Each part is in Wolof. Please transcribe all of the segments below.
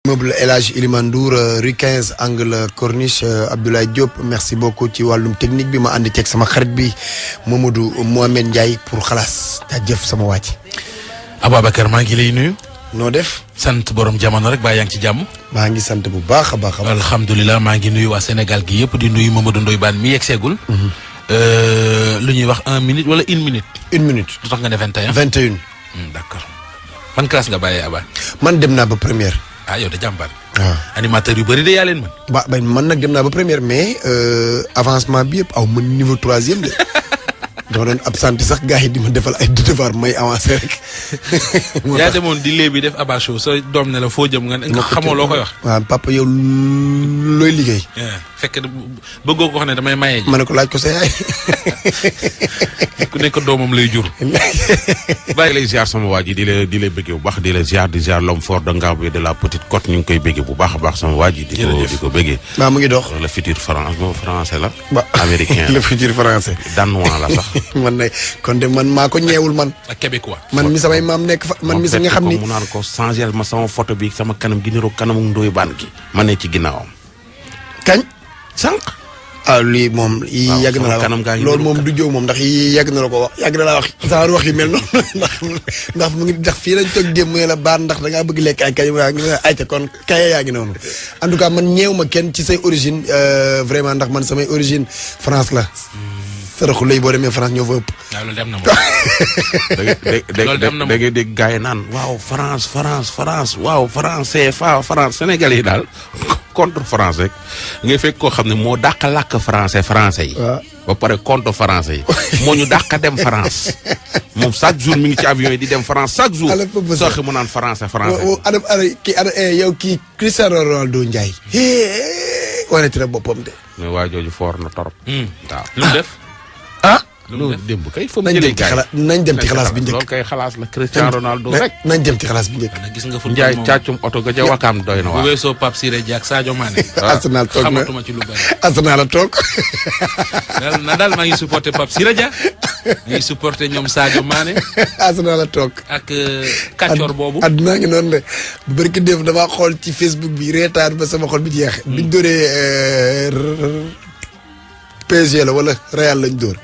Immeuble El Hadj Elimane Ndour rue 15 angle Corniche Abdoulaye Diop merci beaucoup ci wàllum technique bi ma ànd ceeg sama xarit bi Mamadou Mohamed Ndiaye pour xalaas jaajëf sama waa ji. Ababacar maa ngi lay nuyu. noo def. sant borom jamono rek baa yaa ngi ci jàmm. maa ngi sant bu baax a baax. alhamdulilah maa ngi nuyu waa Sénégal gi yëpp di nuyu Mamadou Ndoye Bane mi yegseegul. lu ñuy wax 1 minute wala 1 minute. 1 minute. lu tax nga ne 21. 21. D'accord ban classe nga bàyyee Aba. man dem naa ba première. ah yow de jàmbaar. waaw animateur yu bëri de yaa leen mën. man nag dem naa ba première mais avancement bi yëpp aw man niveau 3e de. dama doon absenté sax gars yi di ma defal ay devoir may avancé rek. yaa demoon di léebi def Aba show sa doom ne la foo jëm nga xamoo loo koy wax. waaw papa yow looy liggéey. fekk bëggoo ko wax ne damay maye ji. ma ne ko laaj ko sa yaay. ku nekk doomam lay jur. bàyyi lay ziar sama waa ji di la bëggee bu baax di la ziar l'homme fort de Ngabou de la Petite Côte ñu ngi koy bëggee bu baax a baax sama waa ji. di ko bëggee. waaw mu ngi dox. le futur français la. américain le futur français. danois la sax. man de kon de man maa ko ñeewul man. ak québécois. man mi samay maam nekk fa man mi sa nga xam ni mu naan ko changer ma sama photo bi sama kanam gi niroog kanamu Ndoye Bane gi. ma ne ci ginnaawam. kañ. sànq. lii moom. waaw yàgg na la kanam gaa wax ngi loolu moom du jëw moom ndax yàgg na la ko wax yàgg na la wax saa wax yu mel noonu ndax mu ngi ndax fii lañ toog démb mu ne la Bane ndax da ngaa bëgg lekk ay kay ayca kon kaye yaa ngi noonu en tout cas man ñeew ma kenn ci say origine vraiment ndax man samay origine France la. saraxu lay boo demee France ñoo fa ëpp. waaw loolu dem na moom. da ngay dégg gars yi naan waaw France waaw France CFA France Sénégal yi daal contre France rek ngay fekk koo xam ne moo dàq làkk français yi. ba pare contre français yi. moo ñu dàq dem France moom chaque jour mi ngi ci avion yi di dem France chaque jour. soxi mu naan français. yow kii Cristiano Ronaldo Ndiaye. wane na boppam de. mais waa jooju foor na torop. waaw lu mu def. loolu démb kay fa mu nañ jëlee dem ci xalaas bi njëkk loolu kay xalaas la Cristiano Ronaldo rek. nañ dem ci xalaas bi njëkk. gis nga Ndiaye càccum oto ga ca Wakaam doy na bu waa. weesoo Pape Siré Dia ak Sadio Mané. Arsenal toog na xamatuma ci lu bari. Arsenal la toog. daal maa ngi supporté Pape Siré Dia. maa ngi supporté ñoom Sadio Mané. Arsenal la toog. ak kàccoor boobu. addunaa ngi noonu de bu bëri ki def damaa xool ci Facebook bi reetaan ba sama xol bi jeex. biñ dóoree PSG la wala Real lañ dóor.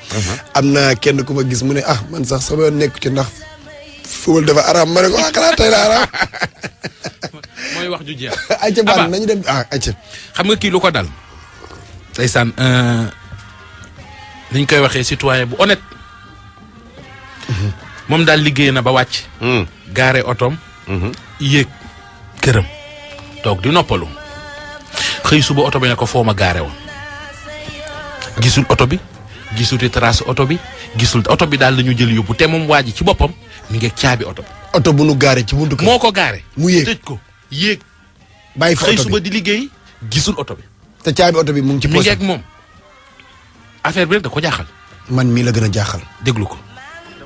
am na kenn ku ma gis mu ne man sax sama yoon nekk ci ndax football dafa araam ma ne ko xanaa tey la araam. mooy wax ju jeex. ayca baax nañu dem ayca. xam nga kii lu ko dal. ndeysaan niñ koy waxee citoyen bu honnête. moom daal liggéey na ba wàcc. gaare otoom. yéeg këram. toog di noppalu. xëy suba oto bi ne ko foo ma gaare woon. gisul oto bi gisuti trace oto bi gisul oto bi daal la ñu jël yóbbu te moom waa ji ci boppam mi ngi caabi oto bi. oto bu nu gaare ci buntu kër. moo ko gaare. mu yéeg tëj ko yéeg. bàyyi fa xëy oto suba bi di liggéey gisul oto bi. te caabi oto bi mu ngi ci mi ngi poche. ak moom affaire bi rek da ko jaaxal. man mii la gën a jaaxal. déglu ko.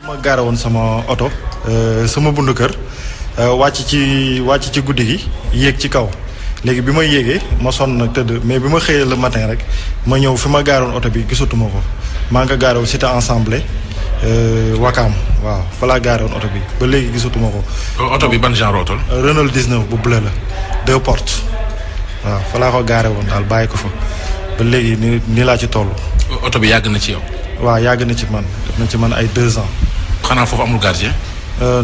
dama gaare woon sama oto sama buntu kër wàcc ci guddi gi yéeg ci kaw. léegi bi ma yéegee ma sonn nag tëdd mais bi ma xëyee le matin rek ma ñëw fi ma gaaroon oto bi gisatuma ko maa nga gaare wu cité ensemble Wakaam waaw fa laa gaare woon oto bi ba léegi gisatuma ko. oto bi ban genre oto la. Renault 19 bu bleu la 2 portes waaw fa laa ko gaare woon daal bàyyi ko fa ba léegi ni laa ci toll. oto bi yàgg na ci yow. waaw yàgg na ci man def na ci man ay 2 ans. xanaa foofu amul gardien.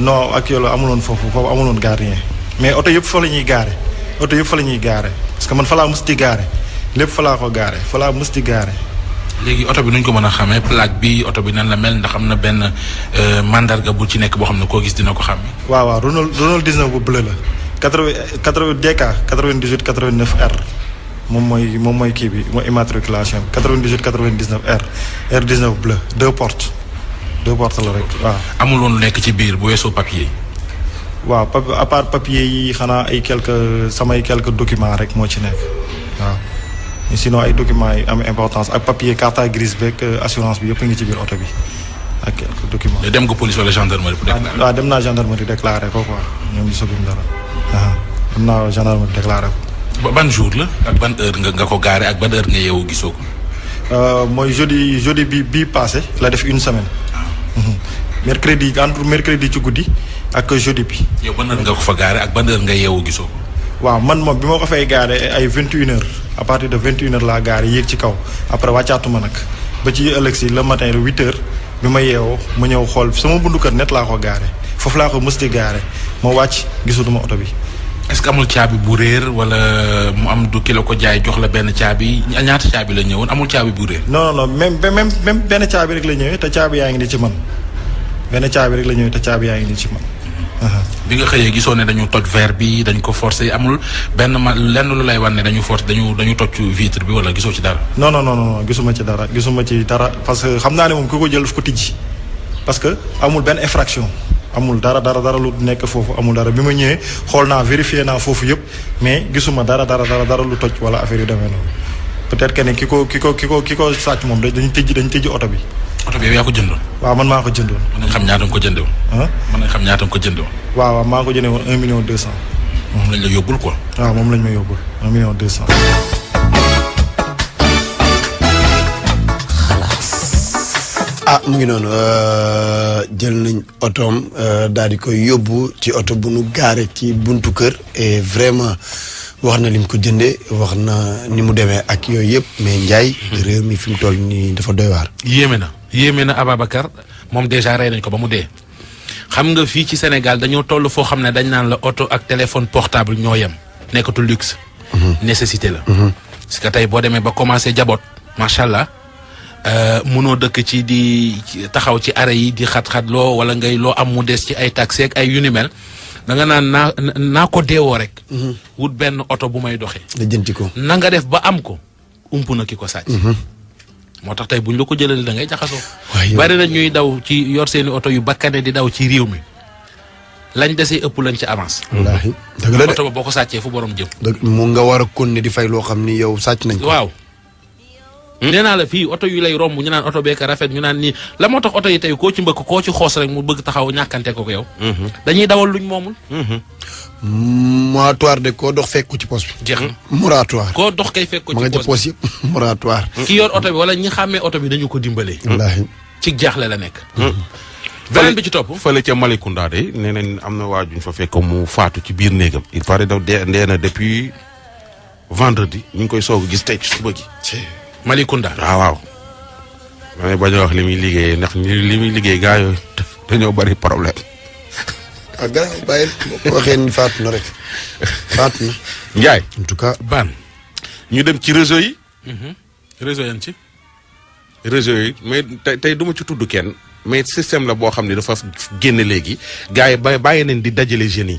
non ak yow amuloon foofu amuloon gardien mais oto yëpp fa la ñuy gaare. oto yëpp fa la ñuy gaare parce que man fa laa mës di gaare lépp fa laa ko gaare fa laa mës di gaare. léegi oto bi nuñ ko mën a xamee plaque bi oto bi nan la mel ndax am na benn mandarga bu ci nekk boo xam ne koo gis dina ko xàmme. waaw Renault 19 bu bleu la 80 DK 98 89 R moom mooy kii bi mooy immatriculation bi 98 99 R 19 bleu 2 portes la rek waaw. amul woon lu nekk ci biir bu weesoo papier. waaw à part papier yi xanaa ay quelques documents rek moo ci nekk waaw sinon ay documents yi am importance ak papier carte grise beeg assurance bi yëpp a ngi ci biir oto bi ak quelques documents. dem nga police wala gendarmerie pour déclarer. waaw dem naa gendarmerie déclaré ko quoi ñoom ñu soobee dara dem naa gendarmerie déclaré ko. ban jour la ak ban heure nga ko gaare ak ban heure nga yeewu gisoo ko. mooy jeudi bii passé la def une semaine. mercredi ci guddi ak jeudi bi. yow ban heure nga ko fa gaare ak ban heure nga yeewu gisoo ko. waaw man moom bi ma ko fay gaare ay 21h à partir de 21h laa gaare yéeg ci kaw après wàccaatuma nag ba ci ëllëg si le matin 8h bi ma yeewoo ma ñëw xool sama bundu kër net laa ko gaare foofu laa ko mës di gaare ma wàcc gisutuma oto bi. est-ce que amul caabi bu réer wala mu am du ki la ko jaay jox la benn caabi ñaata caabi la ñëwoon amul caabi bu réer. non non même benn caabi rek la ñëwee te caabi yaa ngi nii ci man benn caabi rek la ñëwee te caabi yaa ngi nii ci man. bi nga xëyee gisoo ne dañu toj verre bi dañ ko forcer amul benn lenn lu lay wan ne dañu forcer dañu toj vitre bi wala gisoo ci dara. non gisuma ci dara parce que xam naa ne moom ku ko jël fu ko tijji parce que amul benn infraction amul dara lu nekk foofu amul dara bi ma ñëwee xool naa vérifier naa foofu yëpp mais gisuma dara lu toj wala affaire yu demee noonu peut-être que ne ki ko sàcc moom dañu tijji oto bi. oto bi yow yaa ko jëndoon. waaw man maa ko jëndoon. mën nañ xam ñaata nga ko jëndee woon. mën nañ xam ñaata nga ko jëndee woon. waaw maa ngi ko jëndee woon 1,2 million. moom lañ la yóbbul quoi. waaw moom lañ ma yóbbul 1,2 million. mu ngi noonu jël nañ otoom daal di koy yóbbu ci oto bu nu gaare ci buntu kër et vraiment wax na lim ko jëndee wax na ni mu demee ak yooyu yëpp mais Ndiaye. réew mi fi mu toll nii dafa doy waar. yéeme na Ababacar moom déjà rey nañ ko ba mu dee xam nga fii ci Sénégal dañoo toll foo xam ne dañ naan la oto ak téléphone portable ñoo yem nekkatul luxe. nécessité la. parce que tey boo demee ba commencé jaboot macha allah. mënoo dëkk ci di taxaw ci arrêt yi di xat-xat loo wala ngay loo am mu des ci ay taxi ak ay yu ni mel da nga naan naa ko deewoo rek. wut benn oto bu may doxee. la jënti ko na nga def ba am ko ump na ki ko sàcc. moo tax tey buñ la ko jëlee da ngay jaxasoo. bari na ñuy daw ci yor seeni oto yu bakkane di daw ci réew mi lañ desee ëpp lañ ci avance. wallaahi dëgg la de oto ba boo ko sàccee fu borom jëm. dëgg mu nga war a continuer di fay loo xam ni yow sàcc nañ ko. waaw. nee naa la fii oto yu lay romb ñu naan oto beeka rafet ñu naan nii la moo tax oto yi tey koo ci mbëkk koo ci xoos rek mu bëgg taxaw ñàkkante ko yow. dañuy dawal luñ moomul. moratoire de koo dox fekk ko ci poche bi. jeex na moratoire. koo dox kay fekk ko ma nga ca poche yëpp moratoire. ki yor oto bi wala ñi xàmmee oto bi dañu ko dimbalee. wallaahi ci jaaxle la nekk. beneen bi ci topp. fële ca Malicounda de nee nañ am na waa juñ fa fekk mu faatu ci biir néegam il paraît da dee na depuis vendredi ñu ngi koy soog a gis tey ci suba gi. Malicounda. waaw. damay bañ a wax li muy liggéeyee ndax li muy liggéey gaa yooyu dañoo bari problème. gannaaw bàyyi boo ko waxee ni faatu na rek faatu na. Ndiaye. en tout cas ban ñu dem ci réseau yi. réseau yan ci. réseau yi mais tey du ma ci tudd kenn mais système la boo xam ne dafa génn léegi gars yi bàyyi nañ di dajale jeunes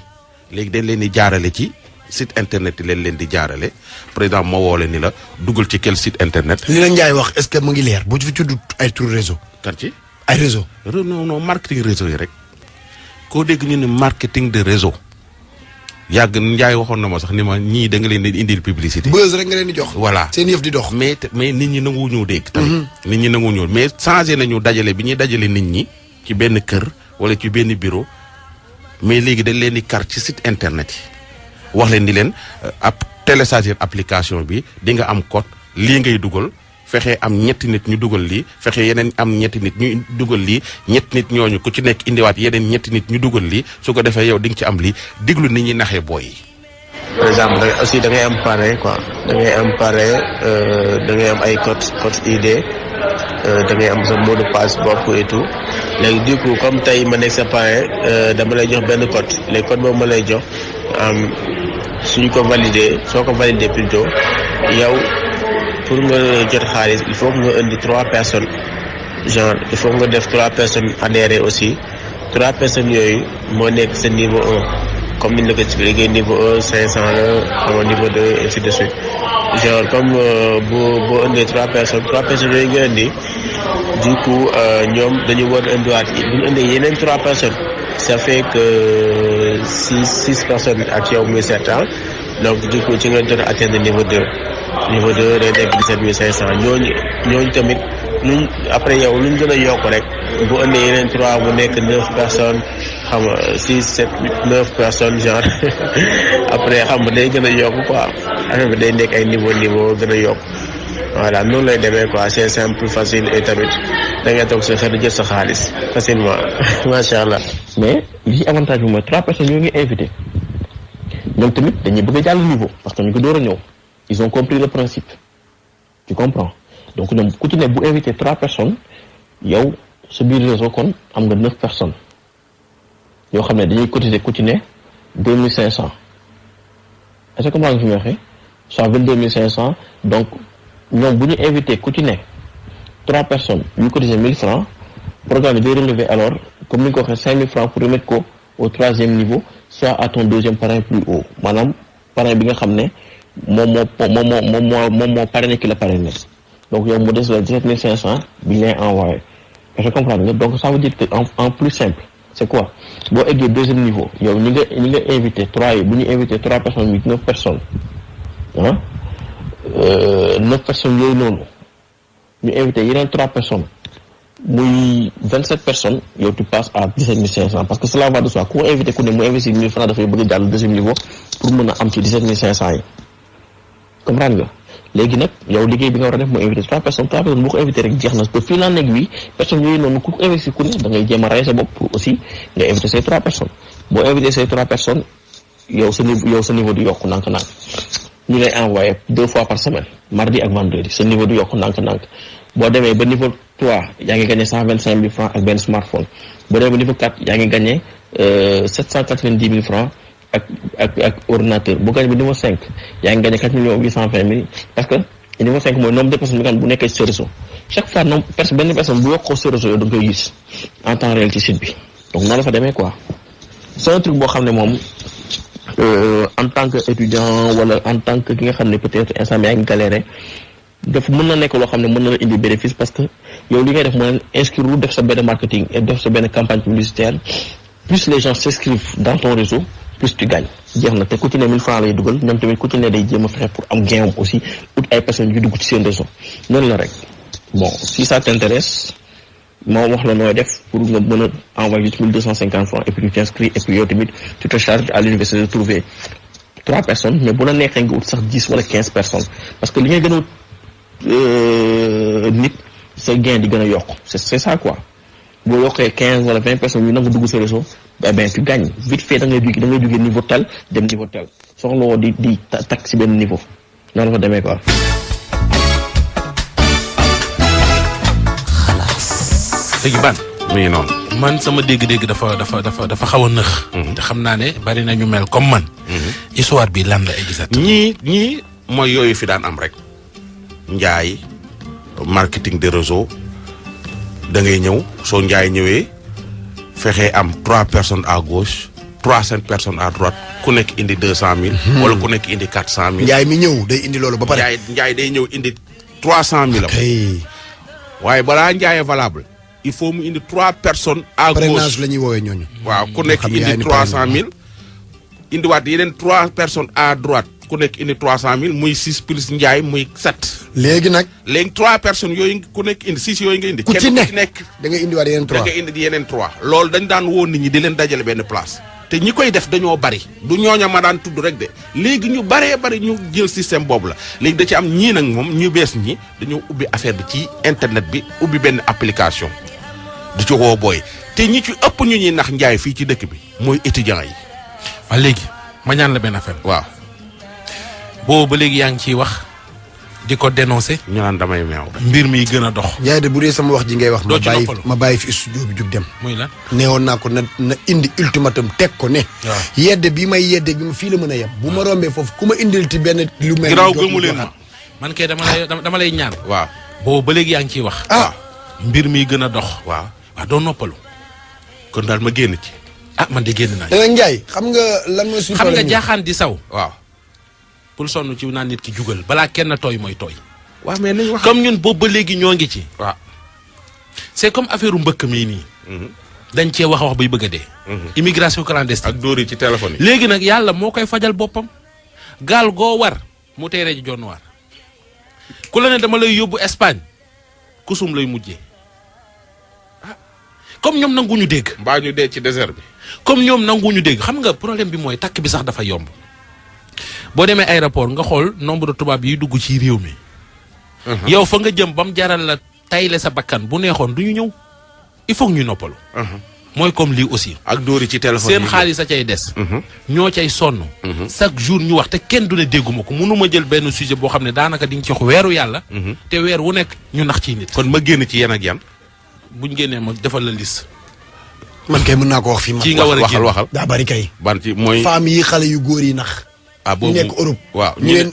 yi léegi dañ leen di jaarale ci site internet yi leen di jaarale par exemple ma woo leen ni la dugal ci quel site internet. li la Ndiaye wax est-ce que mu ngi leer bu ci fi tudd ay tur réseau. kan ci ay réseau. non marketing réseau yi rek koo dégg ñu ne marketing de réseau yàgg Ndiaye waxoon na ma sax ni ma ñii da nga leen di indil publicité. buzz rek nga leen di jox. voilà seen yëf di dox. mais nit ñi nangu ñëw dégg. tamit nit ñi nangu ñëw mais changé nañu dajale bi ñuy dajale nit ñi ci benn kër wala ci benn bureau mais léegi dañ leen di kar ci site internet yi wax leen di leen ab télécharger application bi di nga am code lii ngay dugal fexe am ñetti nit ñu dugal lii fexe yeneen am ñetti nit ñu dugal lii ñetti nit ñooñu ku ci nekk indiwaat yeneen ñetti nit ñu dugal lii su ko defee yow di nga ci am lii diglu nit ñi naxee booy yi. par exemple aussi da ngay am parrain quoi da ngay am parrain da ngay am ay code ID da ngay am sa mot de passe bopp et tout léegi du coup comme tey ma nekk sa parrain dama lay jox benn code léegi code boobu ma lay jox suñu ko validé soo ko validé plutôt yow pour nga jot xaalis il faut que nga indi 3 personnes genre il faut nga def 3 personnes adhéré aussi 3 personnes yooyu moo nekk sa niveau 1 comme ni ñu la ko expliqué niveau 1 500 la xam nga niveau 2 ainsi de suite genre comme boo indee 3 personnes yooyu nga indi du coup ñoom dañu war a indiwaat bu ñu indee yeneen 3 personnes ça fait que 6 personnes ak yow muy 7 ans donc du coup ci nga jot a atteindre niveau 2 day nekk 17500 ñooñu tamit luñ après yow luñ gën a yokk rek bu indee yeneen 3 mu nekk 9 personnes xam nga 6 7 8 9 personnes genre après xam nga day gën a yokk quoi affaire bi day nekk ay niveau gën a yokk voilà noonu lay demee quoi c'est simple facile et tamit da ngay toog sa xel jël sa xaalis facilement macha allah. mais li avantage bi mooy 3 personnes ñoo ngi invité ñoom tamit dañuy bëgg a jàll niveau parce que ñu ko door a ñëw ils ont compris le principe tu comprends donc ñoom ku ci ne bu invité 3 personnes yow sa biir réseau kon am nga 9 personnes yoo xam ne dañuy cotiser ku ci ne 2500 est-ce que comprends nga fi may waxee soit 22500 donc ñoom bu ñu invité ku ci ne 3 personnes yu cotiser 1000 francs programme bi day relever alors comme ni nga ko waxee 5000 francs pour remettre ko au 3e niveau soit à ton 2e parrain plus haut maanaam parrain bi nga xam ne moom moo parrainé ki la parrainé donc yow mu des la 17500 bi ñu lay envoyé est-ce que comprendre nga donc ça veut dire que en plus simple c'est quoi boo eggee 2e niveau yow ñi nga invité 3 yi bu ñu invité 3 personnes yi 9 personnes 9 personnes yooyu noonu ñu invité yeneen 3 personnes muy 27 personnes yow tu passes à 17500 parce que cela va de soi ku invité ku ne mu investir 1000 francs dafay bëgg a jàll 2e niveau pour mën a am ci 17500 yi comprendre nga léegi nag yow liggéey bi nga war a def mu invité 3 personnes boo ko invité rek jeex na te fii laa nekk wi personnes yooyu noonu ku investir ku ne da ngay jéem a rey sa bopp pour aussi nga invité ces 3 personnes boo invité ces 3 personnes yow sa niveau du yokku ndànk-ndànk ñu lay envoyé 2 fois par semaine mardi ak vendredi sa niveau du yokku ndànk-ndànk boo demee ba niveau 3 yaa ngi gagné 125 000 francs ak benn smartphone boo demee ba niveau 4 yaa ngi gagné 790 000 francs ak ordinateur boo gagné ba niveau 5 yaa ngi gagné 4 820 000 parce que niveau 5 mooy nombre de personnes bi nga xam bu nekkee ci sa réseau chaque fois benn personne bu yokkoo sa réseau yow da nga koy gis en temps réel ci site bi donc noonu la fa demee quoi c'est un truc boo xam ne moom en tant que étudiant wala en tant que ki nga xam ne peut-être instant yaa ngi galéré def mën na nekk loo xam ne mën na la indi bénéfice parce que yow li ngay def mooy inscrire def sa benn marketing et def sa benn campagne publicitaire plus les gens s'inscrivent dans ton réseau plus tu gagnes jeex na te ku ci ne 1000 francs lay dugal ñoom tamit ku ci ne day jéem a fexe pour am gain am aussi ut ay personnes yu dugg ci seen réseau noonu la rek bon si ça t'intéresse moo wax la nooy def pour nga mën a envoyer 8250 francs et puis tu t'inscris et puis yow tamit tu te charges à l'université de trouver 3 personnes mais bu la neexee nga ut sax 10 wala 15 personnes parce que li ngay gën a ut nit sa gain di gën a yokk c'est ça quoi boo yokkee 15 wala 20 personnes yu nangu dugg sa réseau ben tu gagnes vite fait da ngay jóge niveau tel dem niveau tel soxla woo di takk ci benn niveau noonu la fa demee quoi. léegi ban mi ngi noonu. man sama dégg-dégg dafa xaw a nëx. te xam naa ne bari na ñu mel comme man. histoire bi lan la exactement. ñii mooy yooyu fi daan am rek. njaay marketing de réseau da ngay ñëw soo njaay ñëwee fexe am 3 personnes à gauche 300 personnes à droite ku nekk indi 200 000. wala ku nekk indi 400 000. njaay mi ñëw day indi loolu ba pare. njaay day ñëw indi 300 000 am. waaye balaa njaayee valable. il faut mu indi 3 personnes à gauche parrainage la ñuy woowee ñooñu. waaw ku nekk indi 300 000. indiwaat yeneen 3 personnes à droite ku nekk indi 300 000 muy 6 plus njaay muy 7. léegi nag. léegi 3 personnes yooyu ku nekk indi 6 yooyu nga indi. ku ci nekk da nga indiwaat yeneen 3 da nga indi yeneen 3. loolu dañ daan woo nit ñi di leen dajale benn place. te ñi koy def dañoo bari du ñooña ma daan tudd rek de léegi ñu baree bari ñu jël système boobu la léegi da ci am ñii nag moom ñu bees ñi dañoo ubbi affaire bi ci internet bi ubbi benn application. di ci woo booy te ñi ci ëpp ñu ñuy nax njaay fii ci dëkk bi mooy étudiants yi. waaw léegi ma ñaan la benn affaire. waaw. boobu ba léegi yaa ngi ciy wax di ko dénoncer. ñu naan damay meew. mbir mi gën a dox. njaay de bu dee sama wax ji ngay wax. doo ci noppalu ma bàyyi fi studio bi jug dem. muy lan. neewoon naa ko na indi ultimatum teg ko ne. waaw yedde bi may yedde bi ma fii la mën a yem. bu ma rombee foofu ku ma indil ti benn lu mel. ginnaaw gëmu leen ma man kay dama lay ñaan. waaw. boobu ba léegi yaa ngi ciy wax. ah mbir mi gën a dox. waaw. waaw doo noppalu. kon daal ma génn ci. ah man de génn naa. dana njaay xam nga lan mooy suñu xam nga problème jaaxaan di saw. waaw. pour sonn ci naan nit ki jugal balaa kenn tooy mooy tooy. waaw mais nañ wax. comme ñun boobu ba léegi ñoo ngi ci. waaw. c'est comme affaire mbëkk mii nii. dañ cee wax bay bëgg a dee. immigration clandestine. ak dóor yi ci téléphone yi. léegi nag yàlla moo koy fajal boppam. gaal goo war mu teeree ji jonn waar. ku la ne dama lay yóbbu Espagne kusum lay mujjee. comme ñoom nanguñu dégg. mbaa ñu dee ci désert bi. comme ñoom nanguñu dégg xam nga problème bi mooy takk bi sax dafa yomb. boo demee aéroport nga xool nombre de tubaab yi dugg ci réew mi. yow fa nga jëm ba mu jaral la tayle sa bakkan bu neexoon du ñu ñëw il faut que ñu noppalu. mooy comme lii aussi. ak dóori ci téléphone seen xaalis a cay des. ñoo cay sonn. chaque jour ñu wax te kenn du ne dégguma ko mënuma jël benn sujet boo xam ne daanaka di nga ci wax weeru yàlla. te weer wu nekk ñu nax ciy nit. kon ma génn ci yan ak yan. buñ génnee ma defal la liste. man kay mën naa ko wax fii. ci nga war a génn waxal. daa bari kay. ban ci mooy. femmes yi xale yu góor yi nax. boobu ñu nekk Europe. waaw ñu leen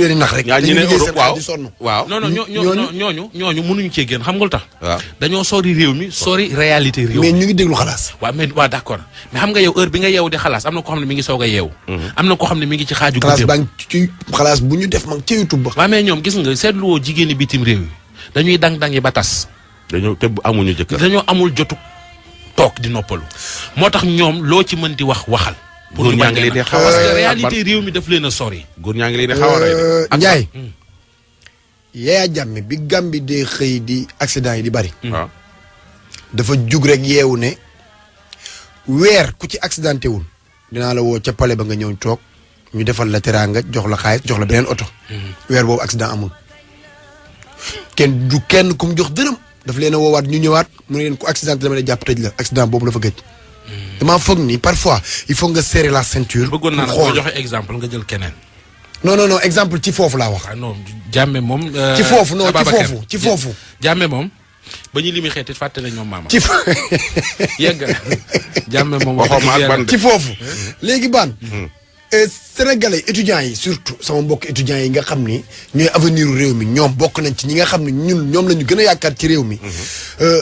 di nax rek. ñu ne Europe waaw di sonn. waaw. non ñooñu mënuñu cee génn xam nga lu tax. waaw dañoo sori réew mi sori réalité réew mi. mais ñu ngi déglu xalaas. waaw mais waaw d'accord mais xam nga yow heure bi nga yeewu di xalaas am na koo xam ne mi ngi soog a yeewu. am na koo xam ne mi ngi ci xaaju. xalaas baa ngi ci xalaas bu ñu def mag ci YouTube ba. waaw mais ñoom gis nga seetluwoo jigéeni bitim réew yi dañuy dang-dangi ba tas. dañoo te amuñu jëkkër. dañoo amul jotu toog di noppalu moo tax ñoom loo ci mën di wax waxal. pour ñu bañ a parce que réalité réew mi daf leen a sori. góor ñaa ngi leen di xaw a rey de. Ndiaye. Yaya Jammeh bi Gambie dee xëy di accident yi di bari. waaw. dafa jug rek yeewu ne weer ku ci accidenté wul dinaa la woo ca palais ba nga ñëw toog ñu defal la teraanga jox la xaalis jox la beneen oto. weer boobu accident amul. kenn ku mu jox dërëm daf leen a woowaat ñu ñëwaat mu ne leen ku accidenté dama lay jàpp tëj la accident boobu la fa gëj. damaa foog ni parfois il faut nga serrer la ceinture. bëggoon naa la xool boo joxe exemple nga jël keneen. non exemple ci foofu laa wax. ah non Jammeh moom. ci foofu non ci foofu. Jammeh moom ba ñu limi xeeti fàtte na ñoom maama. ci yegg Jammeh moom. waxoon ma ak ban ci foofu. léegi baan. Sénégalais étudiants yi surtout sama mbokk étudiants yi nga xam ni ñooy avenir réew mi ñoom bokk nañ ci ñi nga xam ne ñoom la ñu gën a yaakaar ci réew mi.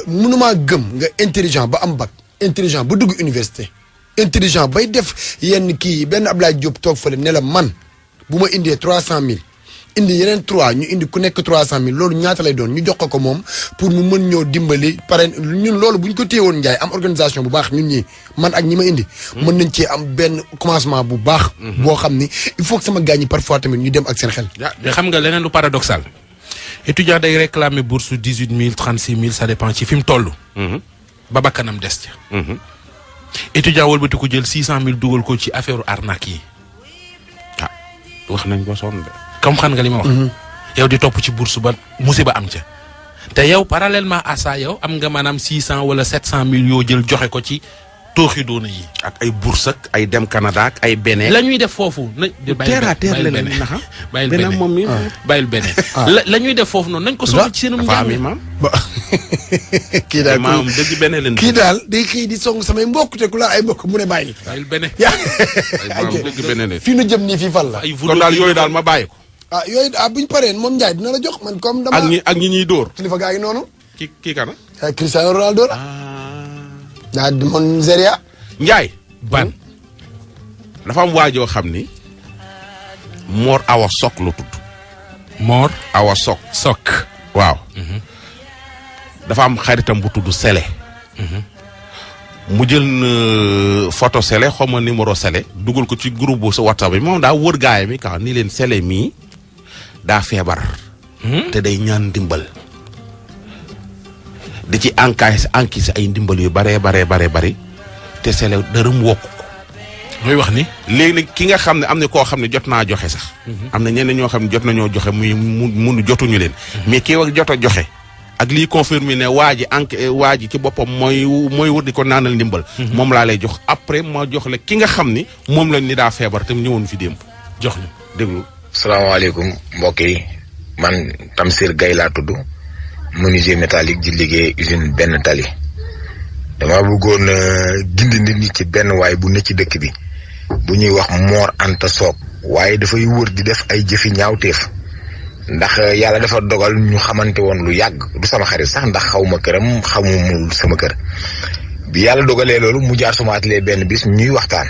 mënumaa gëm nga intelligent ba am bac. intelligent ba dugg université intelligent bay def yenn kii benn Ablaye Diop toog fële ne la man bu ma indee 300000 indi yeneen 3 ñu indi ku nekk 300000 loolu ñaata lay doon ñu jox ko moom pour mu mën ñoo dimbali pare ñun loolu bu ñu ko téyewoon Ndiaye am organisation bu baax ñun ñi man ak ñi ma indi. mën nañ cee am benn commencement bu baax. boo xam ni il faut que sama gars ñi parfois tamit ñu dem ak seen xel. mais xam nga leneen lu paradoxal étudiant day réclamer bourse 18000 36000 ça dépend ci fi mu toll. ba bakkanam des ca. étudiant wëlbati ko jël 600000 dugal ko ci affaire arnaque yi. wax nañ ko sonn de. comme xam nga li ma wax. yow di topp ci bourse ba musiba am ca. te yow parallèlement à ça yow am nga maanaam 600 wala 700000 yoo jël joxe ko ci tooxi doona yi. ak ay bourse ak ay dem Canada ak ay beneen. la ñuy def foofu nañ. terre à terre leen naxa bàyyil beneen beneen moom mi. bàyyil beneen. la ñuy def foofu noonu nañ ko soxla ci seenum dafa am njàng. maam. ba kii daal maam dëgg beneen leen. kii daal day xëy di song samay mbokk te ku la ay mbokk mu ne bàyyi. bàyyil beneen. ay maam dëgg beneen leen. fii nu jëm nii fii fan la. ay kon daal yooyu daal ma bàyyi ko. yooyu buñ paree moom Ndiaye dina la jox man comme dama. ak ñi ñuy dóor. kilifa gaa ngi noonu. kii kana. Cristiano Ronaldo la. daa di mon Nigeria. Ndiaye. ban. dafa am waajoo xam ni. Mor Awa Sok lu tudd. Mor. Awa Sok. Sok. waaw. dafa am xaritam bu tudd Sele. mu jël photo Sele xaw ma numéro Sele dugal ko ci groupe bu sa WhatsApp bi moom daa wër gaay mi ka ni leen Sele mii daa feebar. te day ñaan ndimbal. di ci encaissé ay ndimbal yu baree bari te Sele dërëm wokk ko. mooy wax ni. léegi nag ki nga xam ne am na koo xam ne jot naa joxe sax. am na ñeneen ñoo xam ne jot nañoo joxe mu jotuñu leen. mais kii wax jot a joxe. ak lii confirmé ne waa ji ci boppam mooy wër di ko naanal ndimbal. moom laa lay jox après ma jox la ki nga xam ni moom lañ ni daa feebar te ñëwoon fi démb. jox ñu déglu. salaamaaleykum mbokk yi man Tamsir Gaye laa tudd menuisier métallique di liggéey usine benn tali. dama bëggoon gindi nit ñi ci benn waay bu ne ci dëkk bi bu ñuy wax Mor Anta Soog waaye dafay wër di def ay jëfi ñaawteef. ndax yàlla dafa dogal ñu xamante woon lu yàgg du sama xarit sax ndax xaw ma këram xamumul sama kër bi yàlla dogalee loolu mu jaar suma atelier benn bis ñuy waxtaan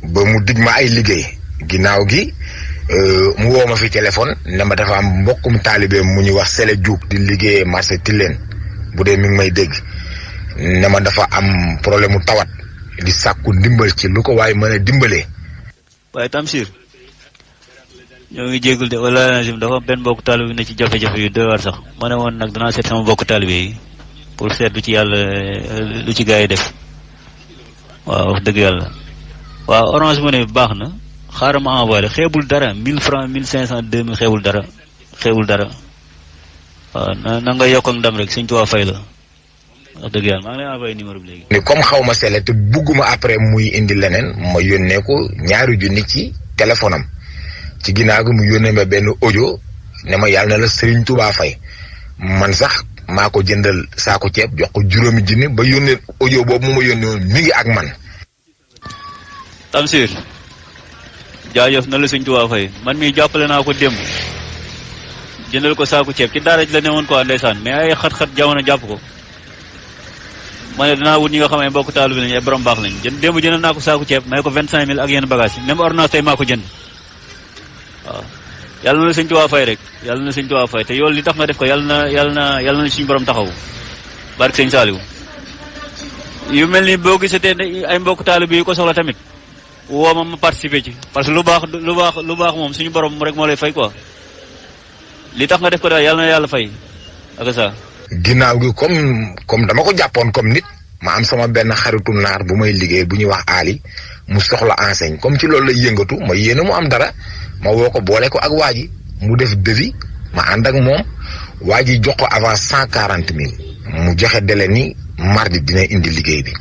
ba mu dig ma ay liggéey ginnaaw gi mu woo ma fi téléphone ne ma dafa am mbokkum taalibeem mu ñuy wax Sele Diouf di liggéeyee marché Tilène bu dee mi ngi may dégg ne ma dafa am problème mu tawat di sàkku ndimbal ci lu ko waaye mën a dimbalee. waaye Tamsir ñoo ngi jéggul de wala dafa am benn mbokk taalibe bi ne ci jafe-jafe yu doy waar sax ma ne woon nag danaa seet sama mbokk taalibe yi pour seet lu ci yàlla lu ci gars yi def waaw wax dëgg yàlla waaw Orange Money bi baax na xaaral ma envoyé xeebul dara 1000 francs 1500 2000 xeebul dara waaw na nga yokk ak ndam rek Sëñ Tuubaa fay la wax dëgg yàlla maa ngi lay envoyé numéro bi léegi. ni comme xaw ma sele te bugguma après muy indi leneen ma yónnee ko ñaari junni ci téléphone am ci ginnaaw gi mu yónnee ma benn audio ne ma yàlla na la Serigne Touba fay man sax maa ko jëndal saako ceeb jox ko juróomi junni ba yónnee audio boobu mu ma yónnee woon mi ngi ak man. Tamsir jaajëf na la Serigne Touba fay man mii jàppale naa ko démb jëndal ko saako ceeb ci daara ji la newoon quoi ndeysaan mais ay xat-xat jamono jàpp ko. ma ne dinaa wut ñi nga xam ne mbokk taalu bi lañu ay borom baax lañu démb jënd naa ko saaku ceeb may ko 25000 ak yenn bagages yi même ordonnance tey maa ko jënd waaw yàlla na Sëñ Tuubaa fay rek yàlla na Sëñ Tuubaa fay te yow li tax nga def ko yàlla na suñu borom taxawu barke Sëñ Saaliw yu mel ni boo gisatee ay mbokk taalu bi yu ko soxla tamit woo ma participer ci parce que lu baax moom suñu borom rek moo lay fay quoi li tax nga def ko daal yàlla na yàlla fay ak ça. ginnaaw gi comme dama ko jàppoon comme nit ma am sama benn xaritu naar bu may liggéey bu ñuy wax Ali mu soxla enseigne comme ci loolu lay yëngatu ma yéene mu am dara ma woo ko boole ko ak waa ji mu def devis ma ànd ak moom waa ji jox ko avant 140 000 mu joxe délai ni mardi dina indi liggéey bi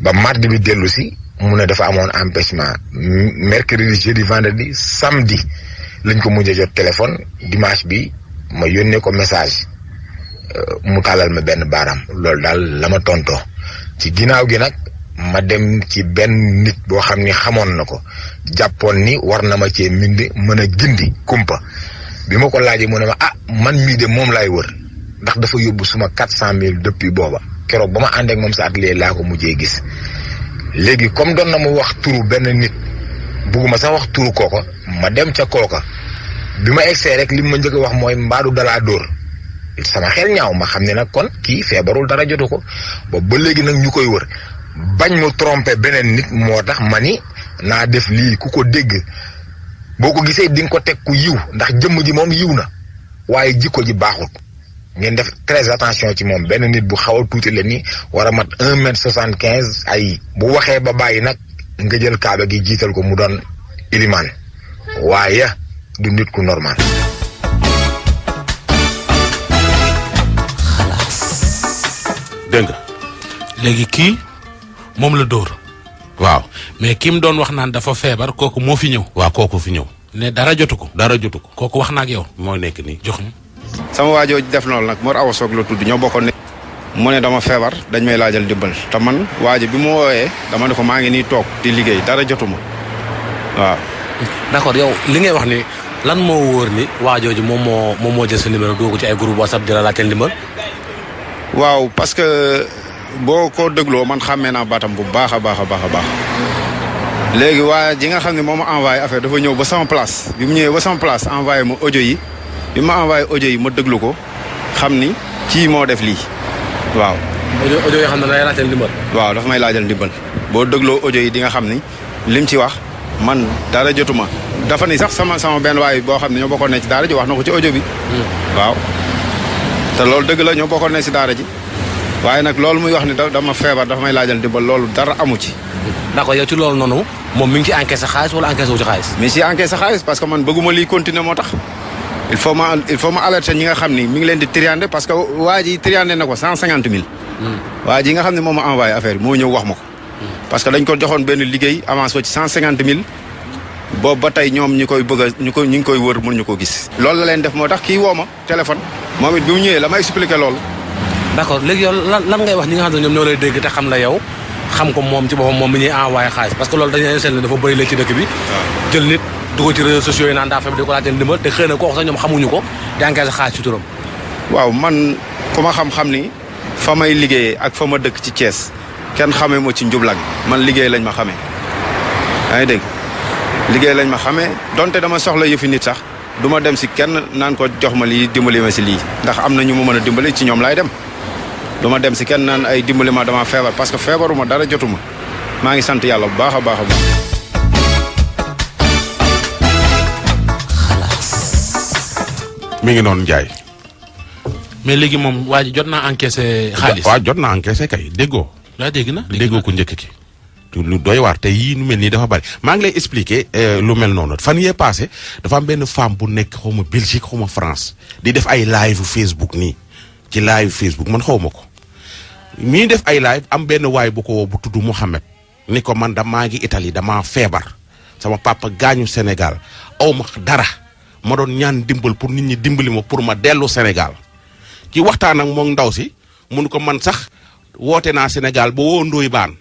ba mardi bi dellu si mu ne dafa amoon empêchement mercredi jeudi vendredi samedi lañ ko mujj a jot téléphone dimanche bi ma yónnee ko message. mu tàllal ma benn baaraam loolu daal la ma tontoo ci ginnaaw gi nag ma dem ci benn nit boo xam ni xamoon na ko jàppoon ni war na ma cee mindi mën a gindi kumpa bi ma ko laajee mu ne ma man mii de moom laay wër ndax dafa yóbbu suma 400000 depuis booba keroog ba ma ànd ak moom sa atelier laa ko mujjee gis léegi comme doon na ma wax turu benn nit bugguma sax wax turu kooko ma dem ca kooka bi ma egsee rek li ma njëkk a wax mooy mbaadu dalaa dóor sama xel ñaaw ma xam ne nag kon kii feebarul dara jotu ko ba léegi nag ñu koy wër bañ mu tromper beneen nit moo tax ma ni naa def lii ku ko dégg boo ko gisee di nga ko teg ku yiw ndax jëmm ji moom yiw na waaye jikko ji baaxut ngeen def très attention ci moom benn nit bu xaw a tuuti la ni war a mat 1m75 ay bu waxee ba bàyyi nag nga jël kaaba gi jiital ko mu doon ilimaan waaye du nit ku normal. dégg nga léegi kii moom la dóor. waaw mais ki mu doon wax naan dafa feebar kooku moo fi ñëw. waaw kooku fi ñëw. ne dara jotu ko. dara jotu ko. kooku wax na ak yow. moo nekk nii jox ñu. sama waajoo def loolu nag Mor Awa Soog la tudd ñoo bokkoon ne. mu ne dama feebar dañ may laajal ndimbal te man waajo bi mu woowee dama ne ko maa ngi nii toog di liggéey dara jotuma waaw. d'accord yow li ngay wax ni lan moo wóor ni waajooju moom moo jël sa numéro dugg ci ay groupe WhatsApp di la laajteel ndimbal. waaw parce que boo ko dégloo man xàmmee naa baatam bu baax a baax a baax a baax léegi waa ji nga xam ne moo ma envoyé affaire dafa ñëw ba sama place bi mu ñëwee ba sama place envoyé ma audio yi bi ma envoyé audio yi ma déglu ko xam ni kii moo def lii waaw. audio yoo xam ne day laajteel ndimbal. waaw dafa may laajal ndimbal boo dégloo audio yi di nga xam ni lim ci wax man dara jotuma dafa ni sax sama benn waay boo xam ne ñoo bokkoon ne ci daara ji wax na ko ci audio bi. waaw te loolu dëgg la ñoo bokkoon ne ci daara ji waaye nag loolu muy wax ni dama feebar dafa may laajal ndimbal loolu dara amu ci. d'accord yow ci loolu noonu moom mi ngi ci encaissé xaalis wala encaissé wu ci xaalis. mais si encaissé xaalis parce que man bëgguma lii continuer moo tax il faut ma alerter ñi nga xam ni mi ngi leen di triander parce que waa ji triander na ko 150000. waa ji nga xam ne moo ma envoyé affaire bi moo ñëw wax ma ko. parce que dañ ko joxoon benn liggéey avance ko ci 150000 boobu ba tey ñoom ñu ngi koy wër mënuñu ko gis. loolu la leen def moo tax kii woo ma téléphone moom it bi mu ñëwee la ma expliqué loolu. d'accord léegi yow lan ngay wax ñi nga xam ne ñoom ñoo lay dégg te xam la yow xam ko moom ci boppam moom mi ñuy envoyé xaalis parce que loolu dañu leen seetlu ne dafa bëri la ci dëkk bi. jël nit dugg ci réseaux sociaux yi naan daa feebar di ko laajte ndimbal te xëy na kooku sax ñoom xamuñu ko di encaissé xaalis ci turam. waaw man ku ma xam-xam ni fa may liggéeyee ak fa ma dëkk ci Thiès kenn xamee ma ci njublang man liggéey lañ ma xamee yaa ngi dégg liggéey lañ ma xamee donte dama soxla yëfi nit sax du ma dem si kenn naan ko jox ma lii dimbali ma si lii ndax am na ñu ma mën a dimbali ci ñoom laay dem du ma dem si kenn naan ay dimbali ma dama feebar parce que feebaruma dara jotuma maa ngi sant yàlla bu baax a baax a baax. mi ngi noonu Ndiaye. mais léegi moom waa ji jot naa encaissé xaalis. waaw jot naa encaissé kay déggoo. waaw dégg na déggoo ko njëkk ki. lu doy waar te yii nu mel nii dafa bari maa ngi lay expliquer lu mel noonu fan yee passé dafa am benn femme bu nekk xaw ma Belgique xaw ma France di def ay live Facebook nii ci live Facebook man xaw ma ko mii def ay live am benn waay bu ko woo bu tudd Mouhamed ni ko man maa ngi Italie damaa feebar sama papa gaañu Sénégal aw ma dara ma doon ñaan dimbal pour nit ñi dimbali ma pour ma dellu Sénégal ci waxtaan ak moom ndaw si mun ko man sax woote naa Sénégal ba woo Ndoye Bane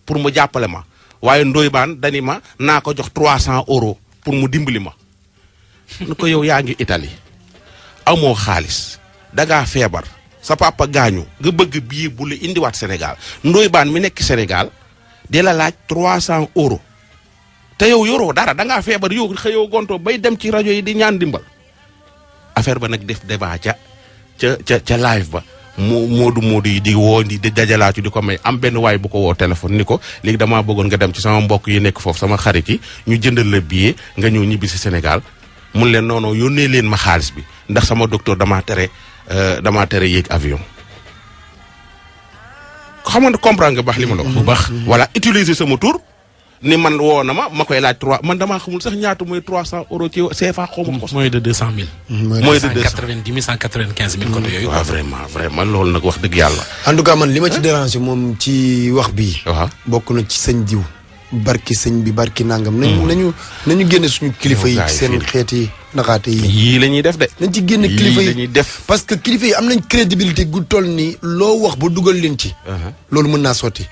pour mu jàppale ma waaye Ndoye Bane dani ma naa ko jox 300 euros pour mu dimbali ma ni ko yow yaa ngi Italie amoo xaalis dangaa feebar sa papa gaañu nga bëgg bii bu la indiwaat Sénégal Ndoye Bane mi nekk Sénégal di la laaj 300 euros te yow yoroo dara dangaa feebar yow xëyoo gontoo bay dem ci rajo yi di ñaan dimbal affaire ba nag def débat ca live ba moodu yi di woo di dajalaatu di ko may am benn waay bu ko woo téléphone ni ko léegi damaa bëggoon nga dem ci sama mbokk yi nekk foofu sama xarit yi ñu jëndal la billet nga ñëw ñibbi si Sénégal mun leen noonu yónnee leen ma xaalis bi ndax sama docteur damaa tere yéeg avion. xam nga comprendre nga baax li ma la wax. bu baax voilà utiliser sama tur ni man woo na ma koy laaj 3 man damaa xamul sax ñaata mooy 300 euros ci CFA xaw ma ko. mooy de 200 000. mooy de 190 000 195 000 côté yooyu. waaw vraiment loolu nag wax dëgg yàlla. en tout cas man li ma ci déranger moom ci wax bii. waaw bokk na ci sëñ diw. barki sëñ bi barki nangam. nañu génne suñu kilifa yi ci seen xeeti naxaate yi. yii la ñuy def de. nañ ci génne kilifa yi la ñuy def. parce que kilifa yi am nañ crédibilité gu toll ni loo wax ba dugal leen ci. loolu mën naa sotti.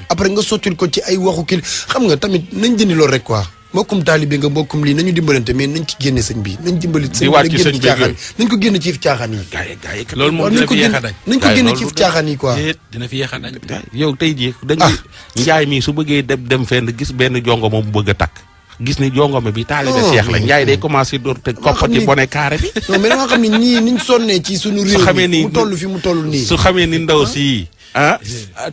après nga sottil ko ci ay waxu kil xam nga tamit nañ jëndi loolu rek quoi mbokkum taalibe nga mbokkum lii nañu dimbalante mais nañ ci génne sëñ bi nañ dimbali. di waat ci sëñ bi nañ ko génne ci yëf caaxaan yi. gaa yi loolu moom dina fi yéex a dañ. nañ ko génne ci yëf caaxaan yi quoi. dina fi yéex a dañ. yow tey jii njaay mii su bëggee dem fenn gis benn jongo moom bu bëgg a takk gis ni jongome bi taalibe Cheikh la njaay day commencé door te koppati bone carré bi. non mais dama xam ne ñii niñ sonnee ci suñu réew mi mu toll fi mu toll nii. su xamee ni ndaw si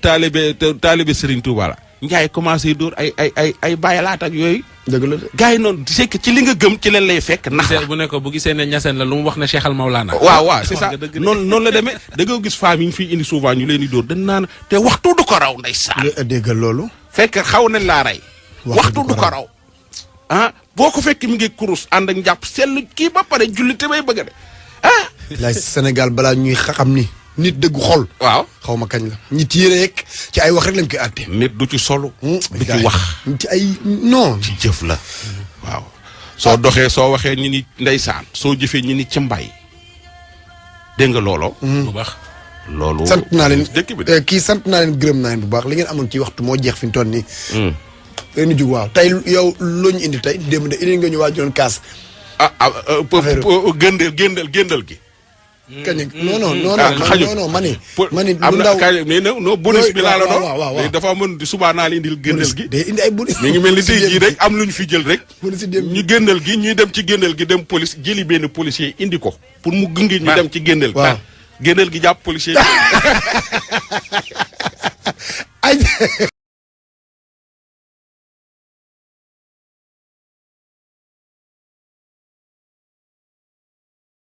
taalibe Serigne Touba la njaay commencé door ay bàyyalaat ak yooyu. dëgg la gars yi noonu c'est que ci li nga gëm ci leen lay fekk nax la bu nekk bu gisee ne ñaseen la lu mu wax ne Cheikh al Maulana. waaw c'est ça noonu la demee da nga gis femmes yi ñu fiy indi souvent ñu leen di dóor dañ naan te waxtu du ko raw ndeysaan. déggal loolu. fekk xaw nañ laa rey. waxtu du ko raw. boo ko fekk mi ngi kurus ànd ak njàpp sell kii ba pare julli te may bëgg a de laay Sénégal balaa ñuy xam ni nit dëggu xol. waaw xaw ma kañ la. ñi tiire rek ci ay wax rek lañ koy àtte. nit du ci solo. du ci wax ci ay non. ci jëf la. waaw soo doxee soo waxee ñu ni ndeysaan soo jëfee ñu ni ci mbay. dégg nga looloo. bu baax. loolu sant naa leen dëkk bi de. kii sant naa leen gërëm naa leen bu baax li ngeen amoon ci waxtu moo jeex fi ñu toll nii. leen jug waaw tey yow loo ñu indi tey démb de indi nga ñu waaj doon kaas. géndal gi. kañ non mani lu ndaw non bonus bi laa la doon waaw léegi dafa mën di subaa naa la indil géndal gi day indi ay bonus mi ngi mel ni tey jii rek am lu ñu fi jël rek ñu géndal gi ñuy dem ci géndal gi dem police jëli benn policier indi ko pour mu gunge ñu dem ci géndal gi géndal gi jàpp policier